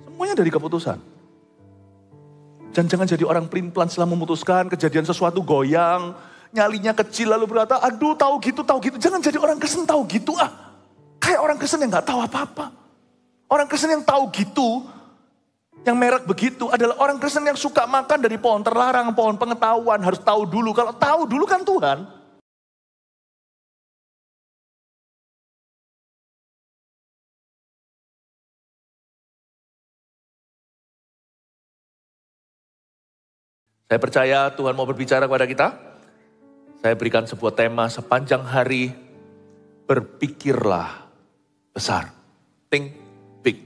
Semuanya dari keputusan. Dan jangan jadi orang pelin-pelan setelah memutuskan, kejadian sesuatu goyang, nyalinya kecil lalu berkata, aduh tahu gitu. Jangan jadi orang Kristen tahu gitu Kayak orang Kristen yang gak tahu apa-apa. Orang Kristen yang tahu gitu, yang merek begitu adalah orang Kristen yang suka makan dari pohon terlarang, pohon pengetahuan, harus tahu dulu. Kalau tahu dulu kan Tuhan. Saya percaya Tuhan mau berbicara kepada kita. Saya berikan sebuah tema sepanjang hari. Berpikirlah besar. Think big.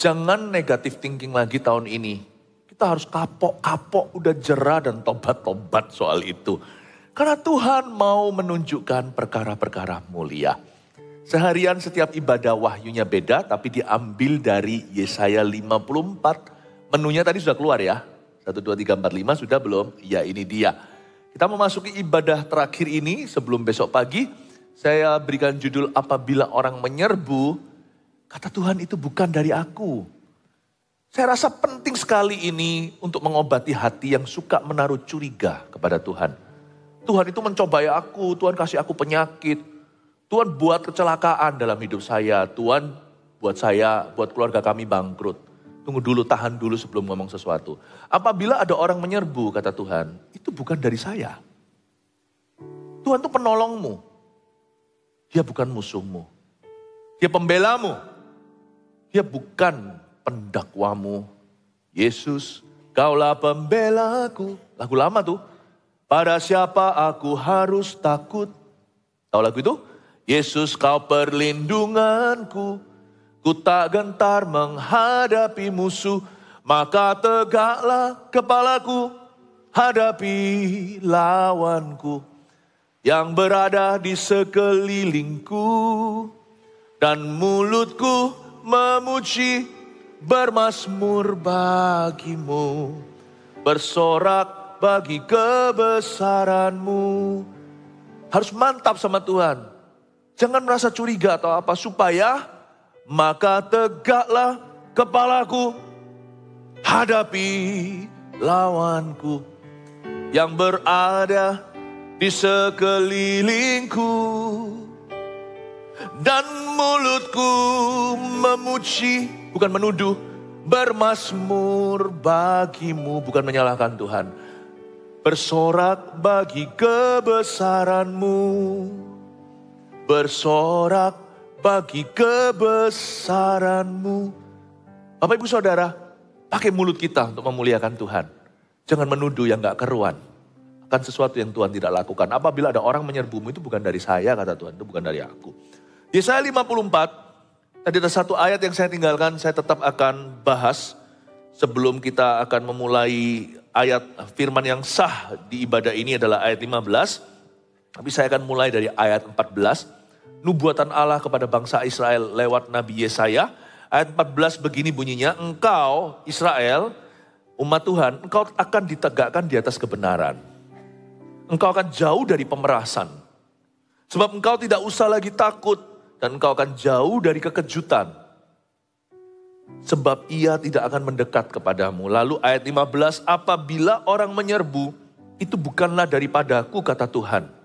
Jangan negatif thinking lagi tahun ini. Kita harus kapok, udah jera dan tobat soal itu. Karena Tuhan mau menunjukkan perkara-perkara mulia. Seharian setiap ibadah wahyunya beda, tapi diambil dari Yesaya 54. Menunya tadi sudah keluar ya. 1, 2, 3, 4, 5 sudah belum? Ya ini dia. Kita memasuki ibadah terakhir ini sebelum besok pagi. Saya berikan judul apabila orang menyerbu, kata Tuhan itu bukan dari aku. Saya rasa penting sekali ini untuk mengobati hati yang suka menaruh curiga kepada Tuhan. Tuhan itu mencobai aku, Tuhan kasih aku penyakit. Tuhan buat kecelakaan dalam hidup saya. Tuhan buat keluarga kami bangkrut. Tunggu dulu, tahan dulu sebelum ngomong sesuatu. Apabila ada orang menyerbu, kata Tuhan, itu bukan dari saya. Tuhan itu penolongmu. Dia bukan musuhmu. Dia pembelamu. Dia bukan pendakwamu. Yesus, kaulah pembelaku. Lagu lama tuh. Pada siapa aku harus takut. Tahu lagu itu? Yesus, kau perlindunganku. Ku tak gentar menghadapi musuh, maka tegaklah kepalaku, hadapi lawanku yang berada di sekelilingku. Dan mulutku memuji, bermazmur bagimu, bersorak bagi kebesaranmu. Harus mantap sama Tuhan. Jangan merasa curiga atau apa, supaya maka tegaklah kepalaku, hadapi lawanku yang berada di sekelilingku. Dan mulutku memuji, bukan menuduh, bermazmur bagimu, bukan menyalahkan Tuhan. Bersorak bagi kebesaranmu, bersorak bagi kebesaranmu. Bapak Ibu Saudara, pakai mulut kita untuk memuliakan Tuhan. Jangan menuduh yang gak keruan. Akan sesuatu yang Tuhan tidak lakukan. Apabila ada orang menyerbumu, itu bukan dari saya, kata Tuhan. Itu bukan dari aku. Yesaya 54, tadi ada satu ayat yang saya tinggalkan, saya tetap akan bahas. Sebelum kita akan memulai ayat firman yang sah di ibadah ini adalah ayat 15. Tapi saya akan mulai dari ayat 14. Nubuatan Allah kepada bangsa Israel lewat Nabi Yesaya. Ayat 14 begini bunyinya, engkau Israel, umat Tuhan, engkau akan ditegakkan di atas kebenaran. Engkau akan jauh dari pemerasan. Sebab engkau tidak usah lagi takut dan engkau akan jauh dari kekejutan. Sebab ia tidak akan mendekat kepadamu. Lalu ayat 15, apabila orang menyerbu, itu bukanlah daripadaku, kata Tuhan.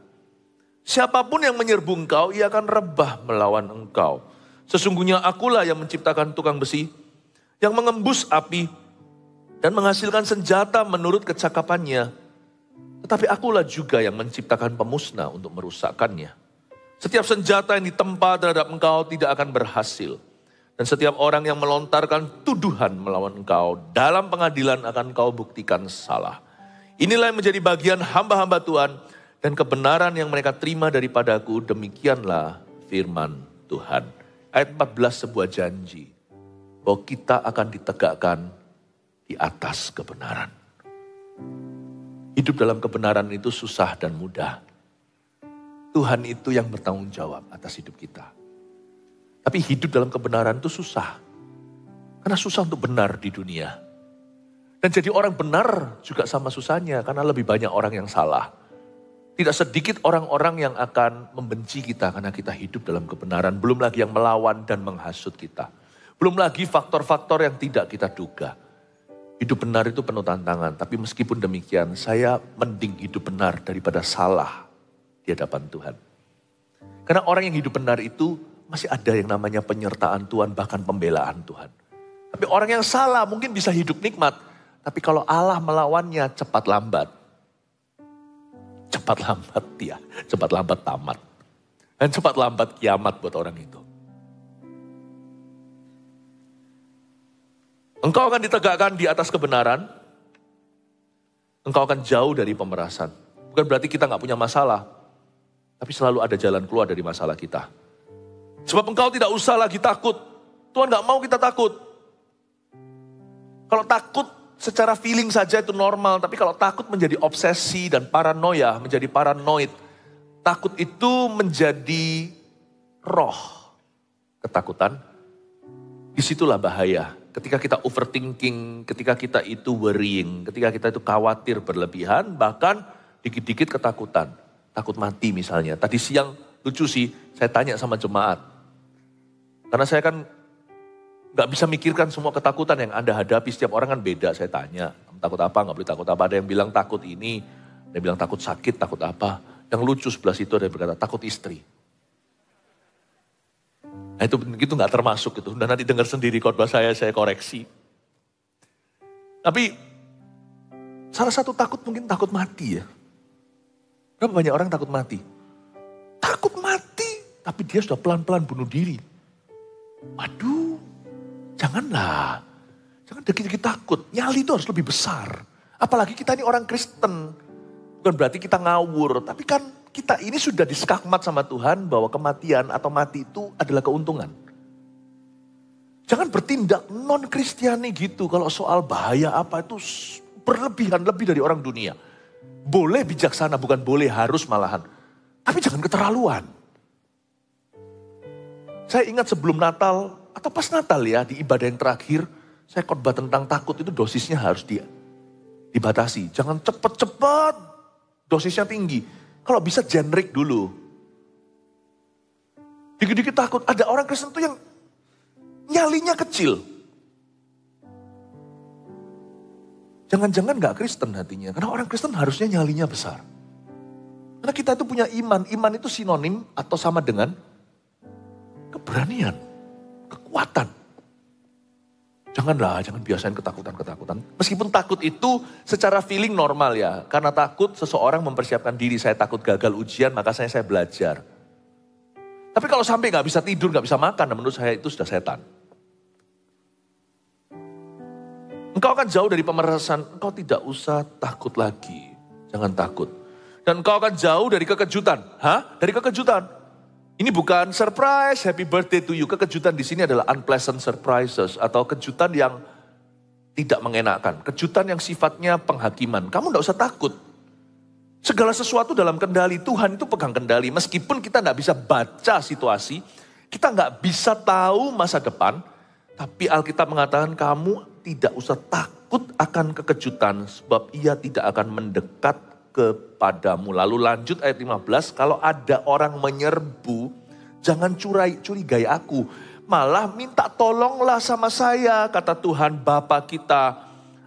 Siapapun yang menyerbu engkau, ia akan rebah melawan engkau. Sesungguhnya akulah yang menciptakan tukang besi, yang mengembus api, dan menghasilkan senjata menurut kecakapannya. Tetapi akulah juga yang menciptakan pemusnah untuk merusakkannya. Setiap senjata yang ditempa terhadap engkau tidak akan berhasil. Dan setiap orang yang melontarkan tuduhan melawan engkau, dalam pengadilan akan kau buktikan salah. Inilah yang menjadi bagian hamba-hamba Tuhan, dan kebenaran yang mereka terima daripadaku, demikianlah firman Tuhan. Ayat 14 sebuah janji, bahwa kita akan ditegakkan di atas kebenaran. Hidup dalam kebenaran itu susah dan mudah. Tuhan itu yang bertanggung jawab atas hidup kita. Tapi hidup dalam kebenaran itu susah. Karena susah untuk benar di dunia. Dan jadi orang benar juga sama susahnya, karena lebih banyak orang yang salah. Tidak sedikit orang-orang yang akan membenci kita karena kita hidup dalam kebenaran. Belum lagi yang melawan dan menghasut kita. Belum lagi faktor-faktor yang tidak kita duga. Hidup benar itu penuh tantangan, tapi meskipun demikian saya mending hidup benar daripada salah di hadapan Tuhan. Karena orang yang hidup benar itu masih ada yang namanya penyertaan Tuhan, bahkan pembelaan Tuhan. Tapi orang yang salah mungkin bisa hidup nikmat, tapi kalau Allah melawannya cepat lambat ya, cepat lambat tamat. Dan cepat lambat kiamat buat orang itu. Engkau akan ditegakkan di atas kebenaran, engkau akan jauh dari pemerasan. Bukan berarti kita gak punya masalah, tapi selalu ada jalan keluar dari masalah kita. Sebab engkau tidak usah lagi takut. Tuhan gak mau kita takut. Kalau takut secara feeling saja itu normal. Tapi kalau takut menjadi obsesi dan paranoia, menjadi paranoid. Takut itu menjadi roh ketakutan. Disitulah bahaya. Ketika kita overthinking, ketika kita itu worrying, ketika kita itu khawatir berlebihan, bahkan dikit-dikit ketakutan. Takut mati misalnya. Tadi siang lucu sih, saya tanya sama jemaat. Karena saya kan gak bisa mikirkan semua ketakutan yang Anda hadapi. Setiap orang kan beda, saya tanya. Takut apa, gak boleh takut apa. Ada yang bilang takut ini, ada yang bilang takut sakit, takut apa. Yang lucu sebelah situ ada yang berkata takut istri. Nah itu gak termasuk gitu. Dan nanti dengar sendiri khotbah saya koreksi. Tapi salah satu takut mungkin takut mati ya. Berapa banyak orang takut mati? Takut mati, tapi dia sudah pelan-pelan bunuh diri. Waduh, janganlah. Jangan dikit-dikit takut. Nyali itu harus lebih besar. Apalagi kita ini orang Kristen. Bukan berarti kita ngawur. Tapi kan kita ini sudah diskakmat sama Tuhan bahwa kematian atau mati itu adalah keuntungan. Jangan bertindak non-Kristiani gitu. Kalau soal bahaya apa itu berlebihan lebih dari orang dunia. Boleh bijaksana, bukan boleh harus malahan. Tapi jangan keterlaluan. Saya ingat sebelum Natal, atau pas Natal ya, di ibadah yang terakhir, saya khotbah tentang takut itu dosisnya harus dibatasi. Jangan cepet-cepet, dosisnya tinggi. Kalau bisa generik dulu. Dikit-dikit takut, ada orang Kristen tuh yang nyalinya kecil. Jangan-jangan gak Kristen hatinya, karena orang Kristen harusnya nyalinya besar. Karena kita itu punya iman, iman itu sinonim atau sama dengan keberanian, kekuatan. Jangan biasain ketakutan. Meskipun takut itu secara feeling normal ya. Karena takut seseorang mempersiapkan diri, saya takut gagal ujian, maka saya belajar. Tapi kalau sampai gak bisa tidur, gak bisa makan, menurut saya itu sudah setan. Engkau akan jauh dari pemerasan, engkau tidak usah takut lagi. Jangan takut. Dan engkau akan jauh dari kekejutan. Dari kekejutan. Ini bukan surprise, happy birthday to you. Kekejutan di sini adalah unpleasant surprises atau kejutan yang tidak mengenakan. Kejutan yang sifatnya penghakiman. Kamu tidak usah takut. Segala sesuatu dalam kendali. Tuhan itu pegang kendali. Meskipun kita tidak bisa baca situasi, kita nggak bisa tahu masa depan. Tapi Alkitab mengatakan kamu tidak usah takut akan kekejutan sebab ia tidak akan mendekat kepadamu. Lalu lanjut ayat 15, kalau ada orang menyerbu, jangan curigai aku. Malah minta tolonglah sama saya, kata Tuhan Bapa kita.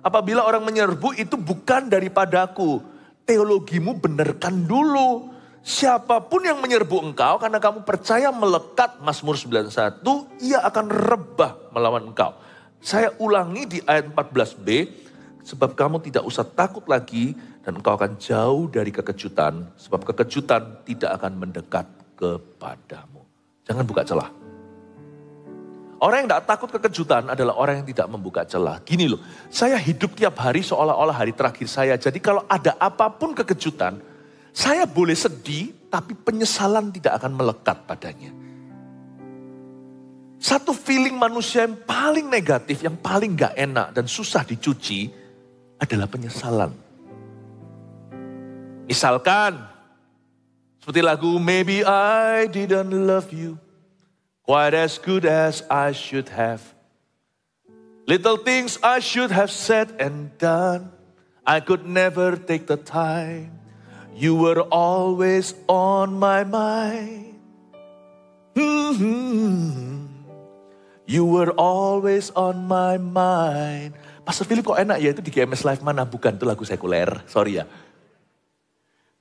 Apabila orang menyerbu itu bukan daripadaku. Teologimu benarkan dulu. Siapapun yang menyerbu engkau karena kamu percaya melekat, Mazmur 91, ia akan rebah melawan engkau. Saya ulangi di ayat 14b, sebab kamu tidak usah takut lagi dan engkau akan jauh dari kekejutan. Sebab kekejutan tidak akan mendekat kepadamu. Jangan buka celah. Orang yang tidak takut kekejutan adalah orang yang tidak membuka celah. Gini loh, saya hidup tiap hari seolah-olah hari terakhir saya. Jadi kalau ada apapun kekejutan, saya boleh sedih tapi penyesalan tidak akan melekat padanya. Satu feeling manusia yang paling negatif, yang paling gak enak dan susah dicuci adalah penyesalan. Misalkan, seperti lagu Maybe I Didn't Love You Quite As Good As I Should Have. Little things I should have said and done, I could never take the time. You were always on my mind. You were always on my mind. Pastor Philip kok enak ya, itu di GMS Live mana? Bukan, itu lagu sekuler, sorry ya.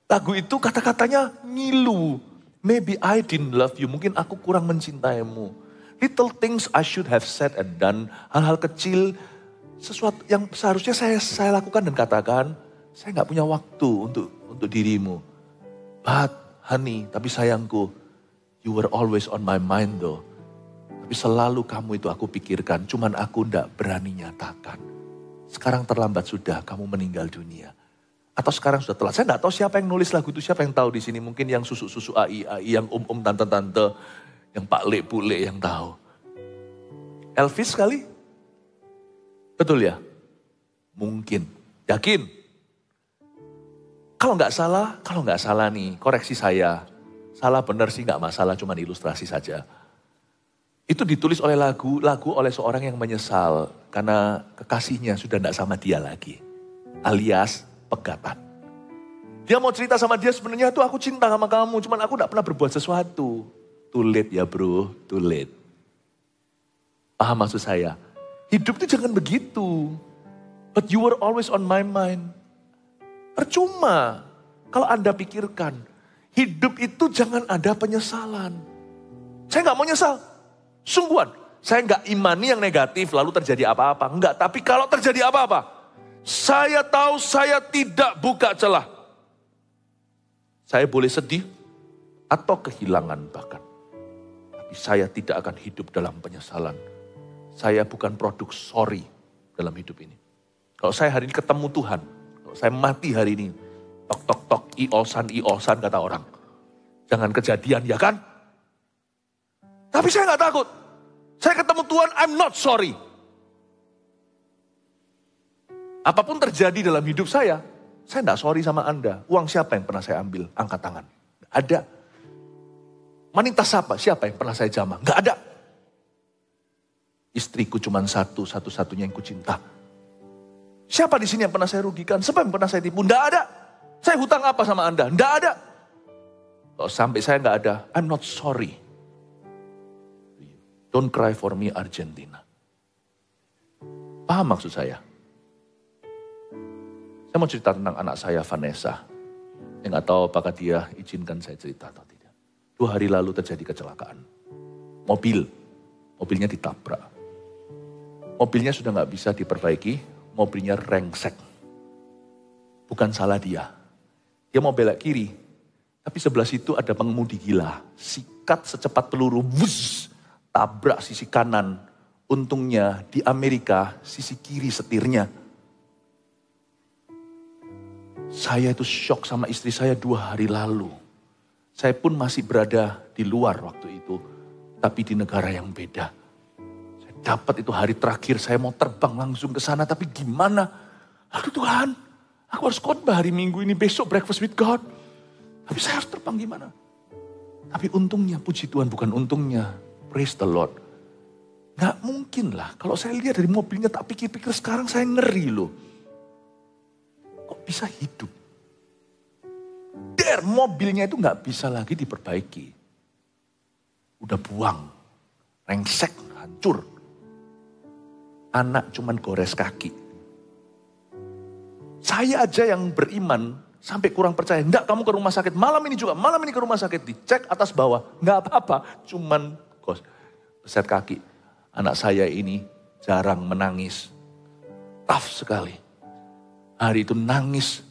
Lagu itu kata-katanya ngilu. Maybe I didn't love you, mungkin aku kurang mencintaimu. Little things I should have said and done. Hal-hal kecil, sesuatu yang seharusnya saya lakukan dan katakan. Saya gak punya waktu untuk dirimu. But honey, tapi sayangku, you were always on my mind though. Tapi selalu kamu itu aku pikirkan, cuman aku gak berani nyatakan. Sekarang terlambat sudah, kamu meninggal dunia. Atau sekarang sudah telat. Saya gak tahu siapa yang nulis lagu itu, siapa yang tahu di sini. Mungkin yang susu-susu AI, yang tante-tante, yang Pak Le, Bu Le yang tahu. Elvis kali? Betul ya? Mungkin. Yakin? Kalau nggak salah nih, koreksi saya. Salah benar sih nggak masalah, cuma ilustrasi saja. Itu ditulis oleh lagu oleh seorang yang menyesal karena kekasihnya sudah tidak sama dia lagi. Alias pegatan. Dia mau cerita sama dia, sebenarnya tuh aku cinta sama kamu, cuman aku tidak pernah berbuat sesuatu. Too late ya bro, too late. Paham maksud saya? Hidup itu jangan begitu. But you were always on my mind. Percuma kalau Anda pikirkan, hidup itu jangan ada penyesalan. Saya nggak mau nyesal. Sungguhan, saya nggak imani yang negatif lalu terjadi apa-apa. Enggak, tapi kalau terjadi apa-apa, saya tahu saya tidak buka celah. Saya boleh sedih atau kehilangan bahkan. Tapi saya tidak akan hidup dalam penyesalan. Saya bukan produk sorry dalam hidup ini. Kalau saya hari ini ketemu Tuhan, kalau saya mati hari ini, tok tok tok, iosan kata orang. Jangan kejadian ya kan? Tapi saya nggak takut. Saya ketemu Tuhan, I'm not sorry. Apapun terjadi dalam hidup saya nggak sorry sama Anda. Uang siapa yang pernah saya ambil? Angkat tangan. Nggak ada. Wanita siapa yang pernah saya jamah? Nggak ada. Istriku cuma satu-satunya yang kucinta. Siapa di sini yang pernah saya rugikan? Siapa yang pernah saya tipu? Nggak ada. Saya hutang apa sama Anda? Nggak ada. Kalau sampai saya nggak ada, I'm not sorry. Don't cry for me Argentina. Paham maksud saya? Saya mau cerita tentang anak saya Vanessa. Saya nggak tahu apakah dia izinkan saya cerita atau tidak. 2 hari lalu terjadi kecelakaan. Mobilnya ditabrak. Mobilnya sudah nggak bisa diperbaiki, mobilnya rengsek. Bukan salah dia. Dia mau belok kiri, tapi sebelah situ ada pengemudi gila. Sikat secepat peluru, wuss, tabrak sisi kanan. Untungnya di Amerika sisi kiri setirnya. Saya itu shock sama istri saya 2 hari lalu. Saya pun masih berada di luar waktu itu, tapi di negara yang beda. Saya dapat itu hari terakhir, saya mau terbang langsung ke sana, tapi gimana? Aduh Tuhan, aku harus khotbah hari Minggu ini, besok breakfast with God. Tapi saya harus terbang gimana? Tapi untungnya, puji Tuhan bukan untungnya, praise the Lord. Gak mungkin lah, kalau saya lihat dari mobilnya tak pikir-pikir sekarang saya ngeri loh. Kok bisa hidup? Mobilnya itu gak bisa lagi diperbaiki. Udah buang, rengsek, hancur. Anak cuman gores kaki. Saya aja yang beriman sampai kurang percaya. Enggak, kamu ke rumah sakit. Malam ini juga, malam ini ke rumah sakit. Dicek atas bawah, enggak apa-apa. Cuman beset kaki. Anak saya ini jarang menangis. Tough sekali. Hari itu nangis.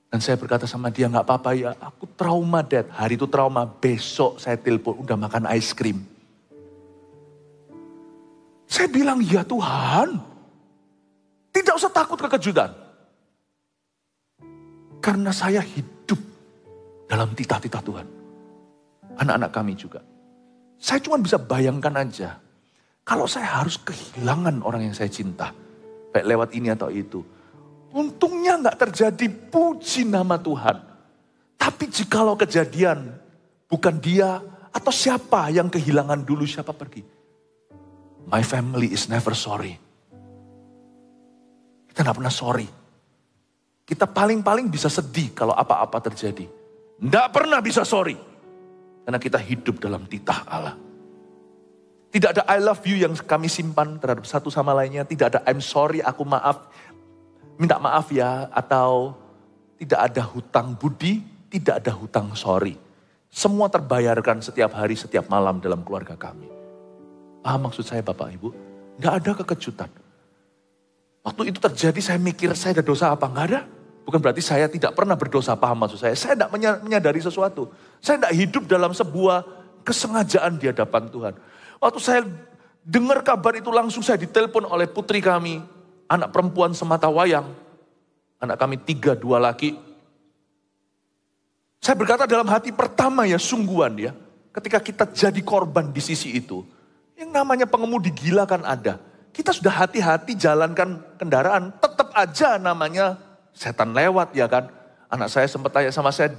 Dan saya berkata sama dia, enggak apa-apa ya. Aku trauma Dad. Hari itu trauma. Besok saya telepon, udah makan ice cream. Saya bilang, ya Tuhan. Tidak usah takut kekejutan. Karena saya hidup dalam titah-titah Tuhan. Anak-anak kami juga. Saya cuma bisa bayangkan aja. Kalau saya harus kehilangan orang yang saya cinta. Baik lewat ini atau itu. Untungnya gak terjadi, puji nama Tuhan. Tapi jikalau kejadian bukan dia atau siapa yang kehilangan dulu, siapa pergi. My family is never sorry. Kita gak pernah sorry. Kita paling-paling bisa sedih kalau apa-apa terjadi. Gak pernah bisa sorry. Karena kita hidup dalam titah Allah. Tidak ada I love you yang kami simpan terhadap satu sama lainnya. Tidak ada I'm sorry, aku maaf, minta maaf ya. Atau tidak ada hutang budi, tidak ada hutang sorry. Semua terbayarkan setiap hari, setiap malam dalam keluarga kami. Paham maksud saya Bapak Ibu? Nggak ada kekejutan. Waktu itu terjadi saya mikir saya ada dosa apa? Nggak ada. Bukan berarti saya tidak pernah berdosa, paham maksud saya. Saya tidak menyadari sesuatu. Saya tidak hidup dalam sebuah kesengajaan di hadapan Tuhan. Waktu saya dengar kabar itu langsung saya ditelepon oleh putri kami. Anak perempuan semata wayang. Anak kami 3, 2 laki. Saya berkata dalam hati pertama ya sungguhan ya. Ketika kita jadi korban di sisi itu. Yang namanya pengemudi gila kan ada. Kita sudah hati-hati jalankan kendaraan. Tetap aja namanya setan lewat ya kan. Anak saya sempat tanya sama saya,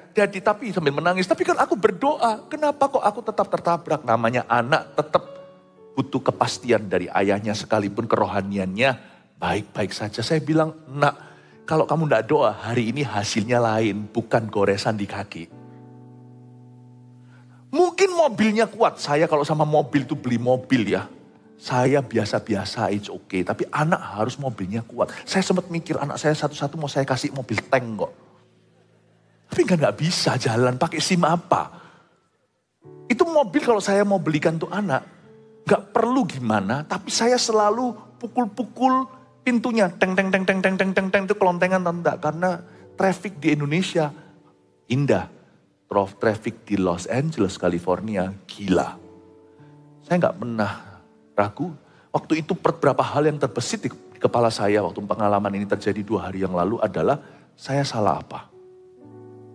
Daddy, tapi sambil menangis. Tapi kan aku berdoa, kenapa kok aku tetap tertabrak? Namanya anak tetap butuh kepastian dari ayahnya sekalipun kerohaniannya baik-baik saja. Saya bilang, nak, kalau kamu tidak doa, hari ini hasilnya lain, bukan goresan di kaki. Mungkin mobilnya kuat, saya kalau sama mobil itu beli mobil ya. Saya biasa-biasa, it's okay. Tapi anak harus mobilnya kuat. Saya sempat mikir anak saya satu-satu mau saya kasih mobil tank kok. Tapi nggak bisa jalan pakai SIM apa. Itu mobil kalau saya mau belikan tuh anak, nggak perlu gimana, tapi saya selalu pukul-pukul pintunya, teng itu kelontengan tanda. Karena traffic di Indonesia indah, traffic di Los Angeles, California gila. Saya nggak pernah ragu. Waktu itu beberapa hal yang terbesit di kepala saya waktu pengalaman ini terjadi 2 hari yang lalu adalah saya salah apa?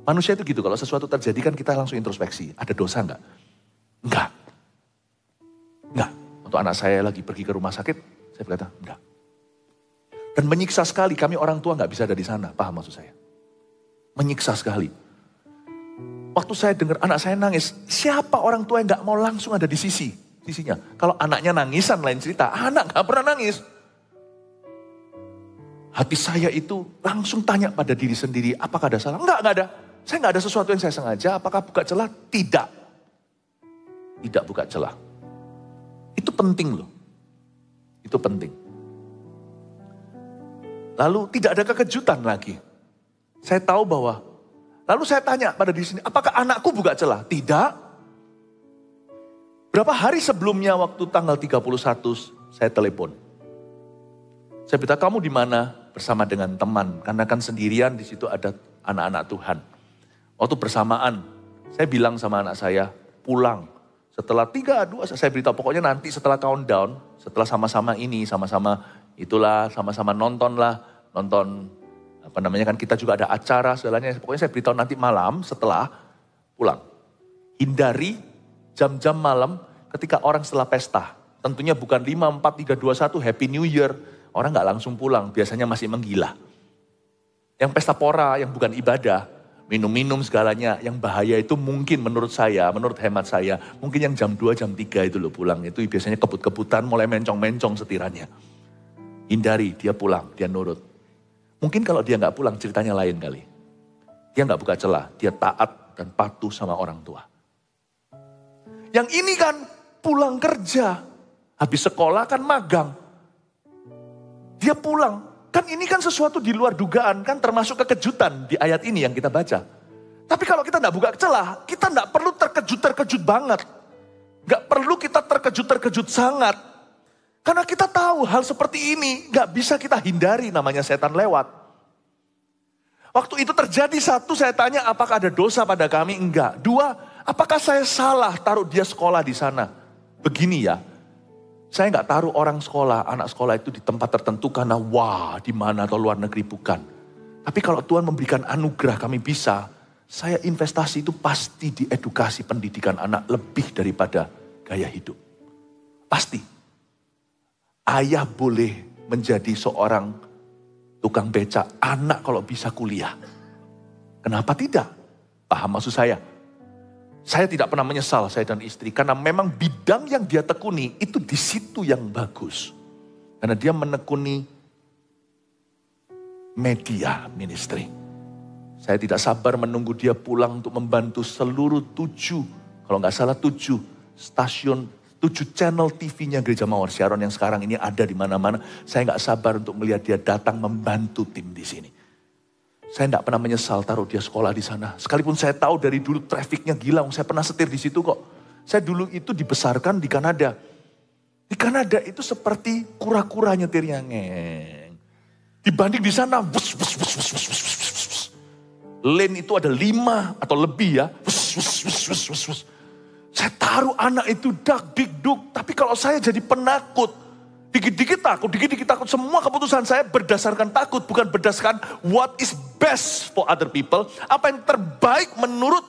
Manusia itu gitu, kalau sesuatu terjadi kan kita langsung introspeksi. Ada dosa enggak? Enggak. Enggak. Untuk anak saya lagi pergi ke rumah sakit, saya berkata, enggak. Dan menyiksa sekali, kami orang tua enggak bisa ada di sana. Paham maksud saya? Menyiksa sekali. Waktu saya dengar anak saya nangis, siapa orang tua yang enggak mau langsung ada di sisinya? Kalau anaknya nangisan lain cerita, anak enggak pernah nangis. Hati saya itu langsung tanya pada diri sendiri, apakah ada salah? Enggak ada. Saya enggak ada sesuatu yang saya sengaja, apakah buka celah? Tidak. Tidak buka celah. Itu penting loh. Itu penting. Lalu tidak ada kekejutan lagi. Saya tahu bahwa, lalu saya tanya pada diri sendiri, apakah anakku buka celah? Tidak. Berapa hari sebelumnya waktu tanggal 31 saya telepon. Saya berkata, kamu di mana? Bersama dengan teman. Karena kan sendirian di situ ada anak-anak Tuhan. Waktu bersamaan, saya bilang sama anak saya, pulang. Setelah 3, 2, saya beritahu pokoknya nanti setelah countdown, setelah sama-sama ini, sama-sama itulah, sama-sama nonton apa namanya kan kita juga ada acara segalanya. Pokoknya saya beritahu nanti malam setelah pulang. Hindari jam-jam malam ketika orang setelah pesta. Tentunya bukan 5, 4, 3, 2, 1 Happy New Year. Orang gak langsung pulang, biasanya masih menggila. Yang pesta pora, yang bukan ibadah, minum-minum segalanya, yang bahaya itu mungkin menurut saya, menurut hemat saya, mungkin yang jam 2, jam 3 itu loh pulang. Itu biasanya kebut-kebutan mulai mencong-mencong setirannya. Hindari, dia pulang, dia nurut. Mungkin kalau dia gak pulang ceritanya lain kali. Dia gak buka celah, dia taat dan patuh sama orang tua. Yang ini kan pulang kerja, habis sekolah kan magang. Dia pulang, kan ini kan sesuatu di luar dugaan, kan termasuk kekejutan di ayat ini yang kita baca. Tapi kalau kita tidak buka celah, kita tidak perlu terkejut-terkejut banget. Gak perlu kita terkejut-terkejut sangat. Karena kita tahu hal seperti ini gak bisa kita hindari, namanya setan lewat. Waktu itu terjadi, 1, saya tanya apakah ada dosa pada kami? Enggak. 2, apakah saya salah taruh dia sekolah di sana? Begini ya. Saya nggak taruh orang sekolah, anak sekolah itu di tempat tertentu karena wah di mana atau luar negeri, bukan. Tapi kalau Tuhan memberikan anugerah kami bisa, saya investasi itu pasti di edukasi pendidikan anak lebih daripada gaya hidup. Pasti. Ayah boleh menjadi seorang tukang becak, anak kalau bisa kuliah. Kenapa tidak? Paham maksud saya? Saya tidak pernah menyesal, saya dan istri. Karena memang bidang yang dia tekuni itu di situ yang bagus. Karena dia menekuni media ministry. Saya tidak sabar menunggu dia pulang untuk membantu seluruh 7, kalau nggak salah 7 stasiun, 7 7 channel TV-nya Gereja Mawar Sharon yang sekarang ini ada di mana-mana. Saya nggak sabar untuk melihat dia datang membantu tim di sini. Saya nggak pernah menyesal taruh dia sekolah di sana. Sekalipun saya tahu dari dulu trafiknya gila, saya pernah setir di situ kok. Saya dulu itu dibesarkan di Kanada. Di Kanada itu seperti kura-kura nyetirnya ngeng. Dibanding di sana, bus, bus, bus, bus, bus, bus, bus, bus. Lane itu ada 5 atau lebih ya. Bus, bus, bus, bus, bus, bus. Saya taruh anak itu dak, dik, duk. Tapi kalau saya jadi penakut, dikit-dikit takut. Semua keputusan saya berdasarkan takut, bukan berdasarkan what is best for other people. Apa yang terbaik menurut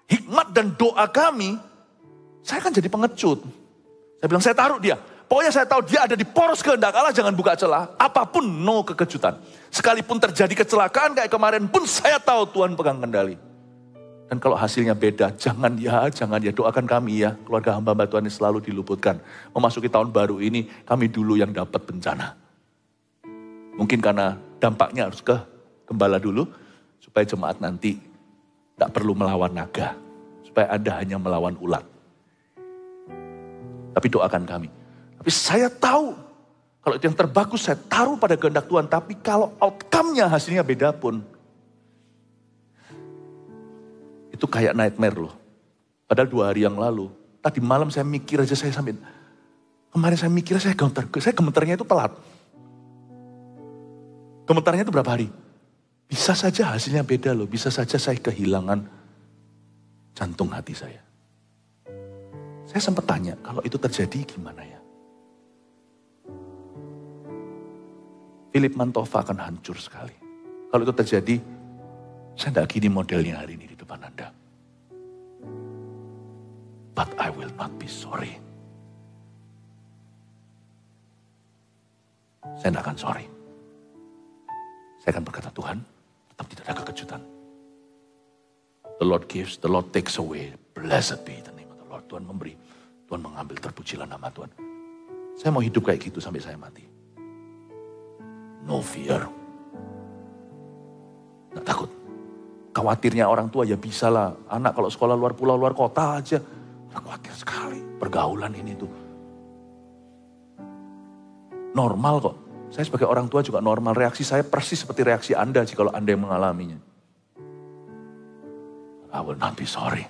hikmat dan doa kami, saya kan jadi pengecut. Saya bilang, saya taruh dia. Pokoknya saya tahu dia ada di poros kehendak Allah, jangan buka celah. Apapun no kekejutan. Sekalipun terjadi kecelakaan kayak kemarin pun saya tahu Tuhan pegang kendali. Dan kalau hasilnya beda, jangan ya doakan kami ya. Keluarga hamba-hamba Tuhan ini selalu diluputkan. Memasuki tahun baru ini, kami dulu yang dapat bencana. Mungkin karena dampaknya harus ke gembala dulu, supaya jemaat nanti tidak perlu melawan naga. Supaya Anda hanya melawan ulat. Tapi doakan kami. Tapi saya tahu, kalau itu yang terbagus saya taruh pada kehendak Tuhan. Tapi kalau outcome-nya hasilnya beda pun, itu kayak nightmare loh. Padahal 2 hari yang lalu, tadi malam saya mikir aja kemarin saya mikir saya gemeternya itu telat. Gemetarnya itu berapa hari? Bisa saja hasilnya beda loh, bisa saja saya kehilangan jantung hati saya. Saya sempat tanya, kalau itu terjadi gimana ya? Philip Mantova akan hancur sekali. Kalau itu terjadi, saya tidak gini modelnya hari ini di depan Anda. But I will not be sorry. Saya tidak akan sorry. Saya akan berkata, Tuhan, tetap tidak ada kekejutan. The Lord gives, the Lord takes away. Blessed be the name of the Lord. Tuhan memberi, Tuhan mengambil, terpujilah nama Tuhan. Saya mau hidup kayak gitu sampai saya mati. No fear. Tidak takut. Khawatirnya orang tua ya bisa lah. Anak kalau sekolah luar pulau, luar kota aja. Khawatir sekali. Pergaulan ini tuh. Normal kok. Saya sebagai orang tua juga normal. Reaksi saya persis seperti reaksi Anda jika Anda yang mengalaminya. I will not be sorry.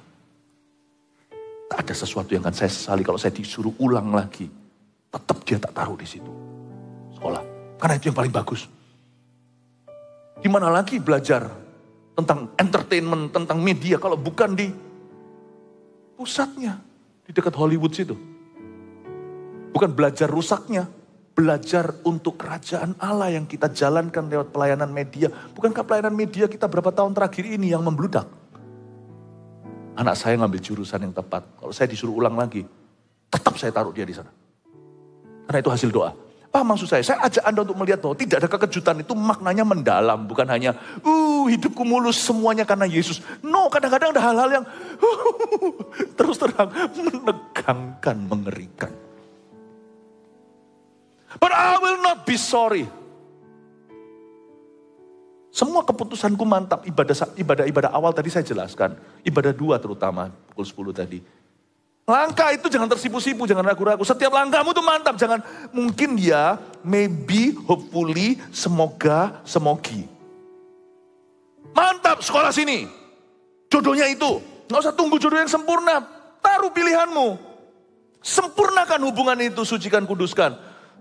Tak ada sesuatu yang akan saya sesali kalau saya disuruh ulang lagi. Tetap dia tak taruh di situ. Sekolah. Karena itu yang paling bagus. Di mana lagi belajar tentang entertainment, tentang media, kalau bukan di pusatnya, di dekat Hollywood situ. Bukan belajar rusaknya, belajar untuk kerajaan Allah yang kita jalankan lewat pelayanan media. Bukankah pelayanan media kita berapa tahun terakhir ini yang membludak? Anak saya ngambil jurusan yang tepat. Kalau saya disuruh ulang lagi, tetap saya taruh dia di sana. Karena itu hasil doa. Apa maksud saya? Saya ajak Anda untuk melihat bahwa tidak ada kekejutan itu maknanya mendalam. Bukan hanya, hidupku mulus semuanya karena Yesus. No, kadang-kadang ada hal-hal yang terus terang menegangkan, mengerikan. But I will not be sorry. Semua keputusanku mantap. Ibadah awal tadi saya jelaskan. Ibadah 2 terutama, pukul 10 tadi. Langkah itu jangan tersipu-sipu, jangan ragu-ragu. Setiap langkahmu itu mantap. Jangan, mungkin ya, maybe, hopefully, semoga, semogi. Mantap sekolah sini. Jodohnya itu. Nggak usah tunggu jodoh yang sempurna. Taruh pilihanmu. Sempurnakan hubungan itu, sucikan, kuduskan.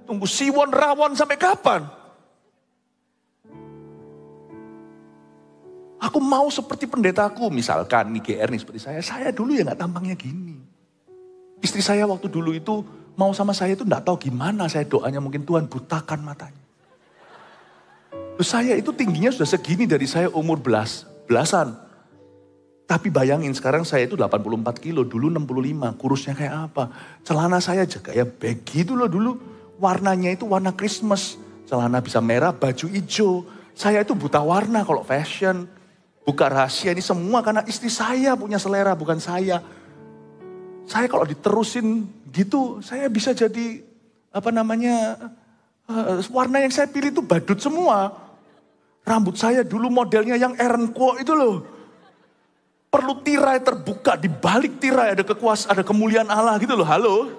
Tunggu siwon, rawon sampai kapan? Aku mau seperti pendetaku. Misalkan nih GR nih seperti saya dulu ya nggak tampangnya gini. Istri saya waktu dulu itu mau sama saya itu enggak tahu gimana saya doanya, mungkin Tuhan butakan matanya. Terus saya itu tingginya sudah segini dari saya umur belasan. Tapi bayangin sekarang saya itu 84 kilo, dulu 65, kurusnya kayak apa. Celana saya aja kayak baggy itu loh dulu. Warnanya itu warna Christmas. Celana bisa merah, baju hijau. Saya itu buta warna kalau fashion. Buka rahasia ini semua karena istri saya punya selera, bukan saya. Saya kalau diterusin gitu, saya bisa jadi warna yang saya pilih itu badut semua. Rambut saya dulu modelnya yang Aaron Kwok itu loh. Perlu tirai terbuka, di balik tirai ada kekuasaan, ada kemuliaan Allah gitu loh. Halo.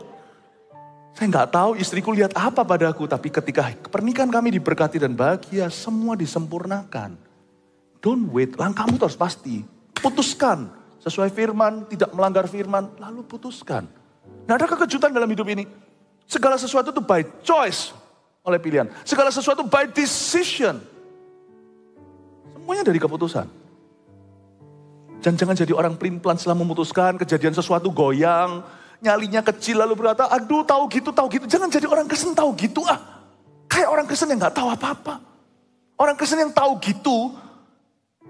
Saya nggak tahu istriku lihat apa padaku, tapi ketika pernikahan kami diberkati dan bahagia, semua disempurnakan. Don't wait, langkahmu harus pasti. Putuskan sesuai firman, tidak melanggar firman, lalu putuskan. Nah, ada kekejutan dalam hidup ini. Segala sesuatu itu by choice, oleh pilihan. Segala sesuatu by decision. Semuanya dari keputusan. Dan jangan jadi orang pelin-pelan setelah memutuskan, kejadian sesuatu goyang, nyalinya kecil lalu berkata, aduh tahu gitu. Jangan jadi orang Kristen tahu gitu Kayak orang Kristen yang gak tahu apa-apa. Orang Kristen yang tahu gitu,